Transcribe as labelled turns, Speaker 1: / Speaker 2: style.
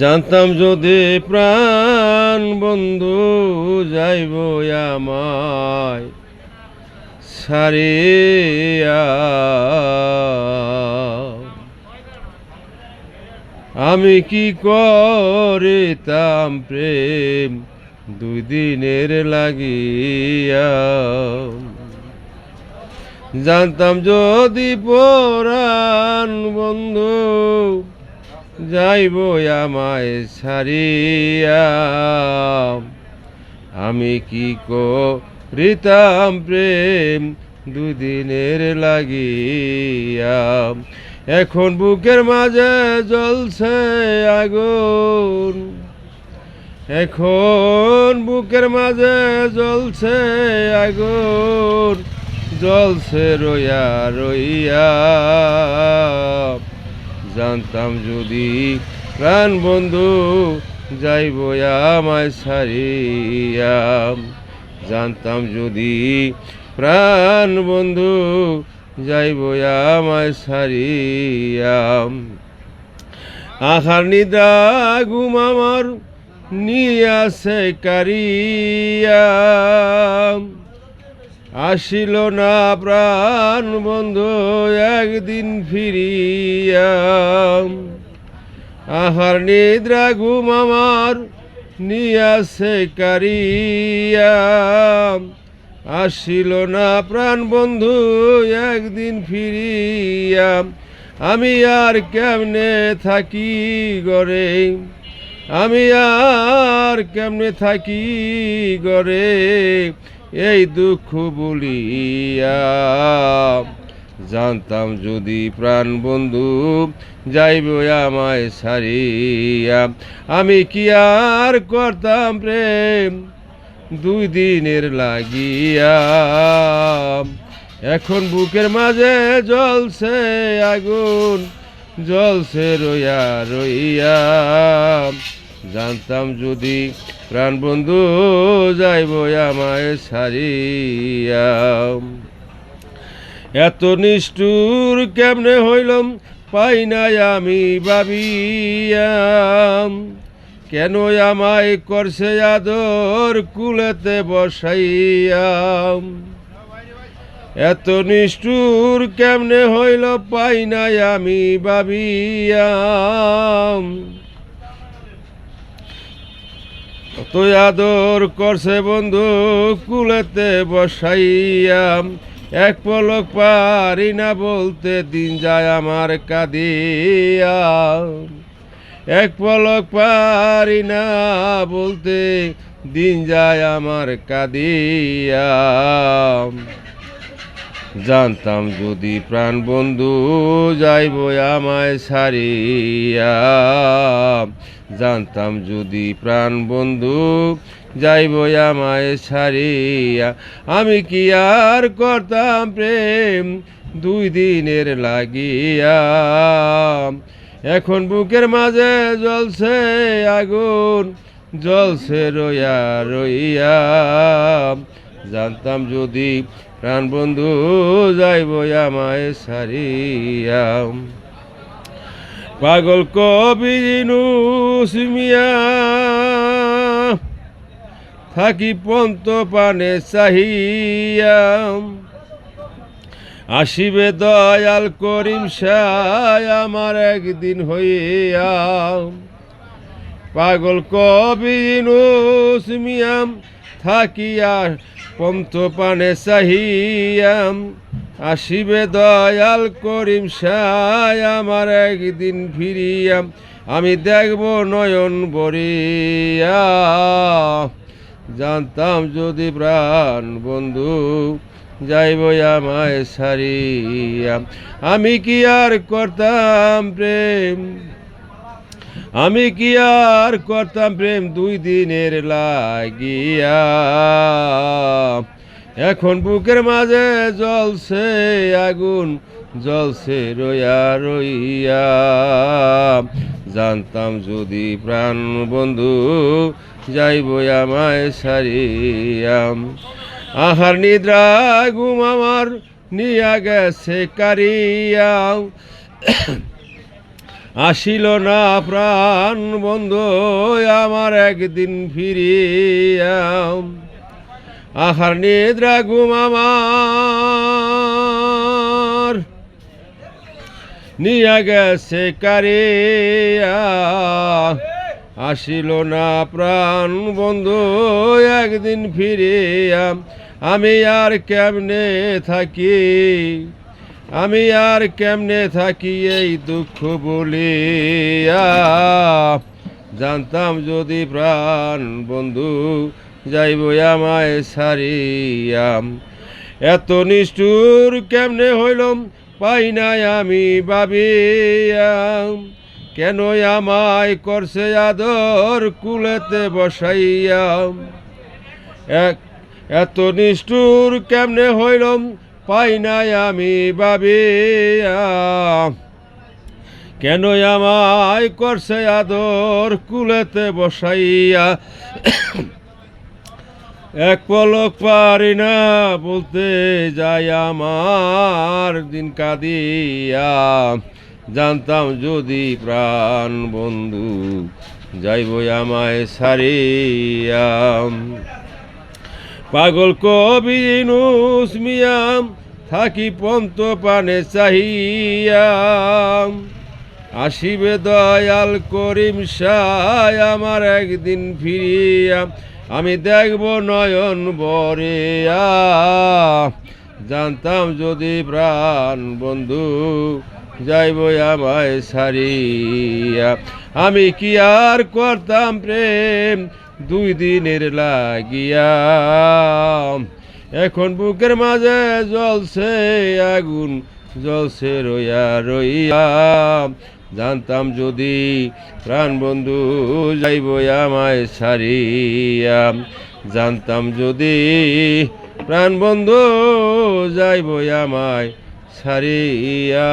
Speaker 1: জানতাম যদি প্রাণ বন্ধু যাইব আমায় ছাড়িয়া, আমি কি করিতাম প্রেম দুই দিনের লাগিয়া। জানতাম যদি পরাণ বন্ধু যাইব আমায় ছাড়িয়া, আমি কি করিতাম প্রেম দুদিনের লাগিয়া। এখন বুকের মাঝে জ্বলছে আগুন, এখন বুকের মাঝে জ্বলছে আগুন, জ্বলছে রইয়া রইয়া। জানতাম যদি প্রাণ বন্ধু যাইব আমায় ছাড়িয়া, জানতাম যদি প্রাণ বন্ধু যাইব আমায় ছাড়িয়া। আখার নিদ্রা ঘুম আমার নিয়াছে কারিয়া, আসিল না প্রাণ বন্ধু একদিন ফিরিয়া। আহার নিদ্রা ঘুম আমার নিয়াছে কারিয়া, আসিল না প্রাণ বন্ধু একদিন ফিরিয়া। আমি আর কেমনে থাকি গরে, আমি আর কেমনে থাকি গরে এই দুঃখ বলিয়া। জানতাম যদি প্রাণ বন্ধু যাইব আমায় ছাড়িয়া, আমি কি আর করতাম প্রেম দুই দিনের লাগিয়া। এখন বুকের মাঝে জ্বলছে আগুন, জ্বলছে রইয়া রইয়া। জানতাম যদি প্রাণ বন্ধু যাইব আমায় ছাড়িয়া। এত নিষ্ঠুর কেমনে হইলাম পাই নাই আমি ভাবিয়া, কেন আমায় করছে আদর কুলেতে বসাইয়া। এত নিষ্ঠুর কেমনে হইল পাই নাই আমি ভাবিয়া, কত আদর করছে বন্ধু কুলেতে বসাইয়া। এক পলক পারি না বলতে দিন যায় আমার কাঁদিয়া, এক পলক পারি না বলতে দিন যায় আমার কাঁদিয়া। জানতাম যদি প্রাণ বন্ধু যাইব আমায় ছাড়িয়া, জানতাম যদি প্রাণ বন্ধু যাইব আমায় ছাড়িয়া, আমি কি আর করতাম প্রেম দুই দিনের লাগিয়া। এখন বুকের মাঝে জ্বলছে আগুন, জ্বলছে রইয়া রইয়া। জানতাম যদি প্রাণ বন্ধু যাইব আমায় ছাড়িয়া। পাগল কবি ইউনূস মিয়া থাকি পন্ত পানে চাহিয়া, আসিবে দয়াল করিম শাহ আমার একদিন হইয়া। পাগল কবি ইউনূস মিয়া থাকিয়া পন্ত পানে চাহিয়া, আসিবে দয়াল করিম শাহ আমার একদিন ফিরিয়া। আমি দেখব নয়ন ভরিয়া, জানতাম যদি প্রাণ বন্ধু যাইব আমায় ছাড়িয়া, আমি কি আর করতাম প্রেম, আমি কি আর করতাম প্রেম দুই দিনের লাগিয়া। এখন বুকের মাঝে জ্বলছে আগুন, জ্বলছে রইয়া রইয়া। জানতাম যদি প্রাণ বন্ধু যাইব আমায় ছাড়িয়া। আহার নিদ্রা ঘুম আমার নিয়া গেছে কারিয়া, আসিল না প্রাণ বন্ধু আমার একদিন ফিরিয়া আহার নিদ্রা ঘুম আমার নিয়া গেছে কারিয়া আসিল না প্রাণ বন্ধু একদিন ফিরিয়া আমি আর কেমনে থাকি আমি আর কেমনে থাকি এই দুঃখ বলিয়া জানতাম যদি প্রাণ বন্ধু যাইব আমায় সারিয়া এত নিষ্ঠুর কেমনে হইলাম পাই নাই আমি ভাবিয়া কেন আমায় করছে আদর কুলেতে বসাইয়া এত নিষ্ঠুর কেমনে হইলাম পাই নাই আমি ভাবিয়া কেন আমায় করছে আদর কুলেতে বসাইয়া এক পলক পারি না বলতে যাই আমার দিন কাঁদিয়া জানতাম যদি প্রাণ বন্ধু যাইব আমায় সারিয়া পাগল কবি ইউনূস মিয়া থাকি পন্ত পানে চাহিয়া আসিবে দয়াল করিম শাহ আমার একদিন ফিরিয়া আমি দেখব নয়ন বরিয়া জানতাম যদি প্রাণ বন্ধু যাইব আমায় সারিয়া আমি কি আর করতাম প্রেম দুই দিনের লাগিয়া এখন বুকের মাঝে জ্বলছে আগুন জ্বলছে রইয়া রইয়া জানতাম যদি প্রাণ বন্ধু যাইব আমায় সারিয়া জানতাম যদি প্রাণ বন্ধু যাইব আমায় সারিয়া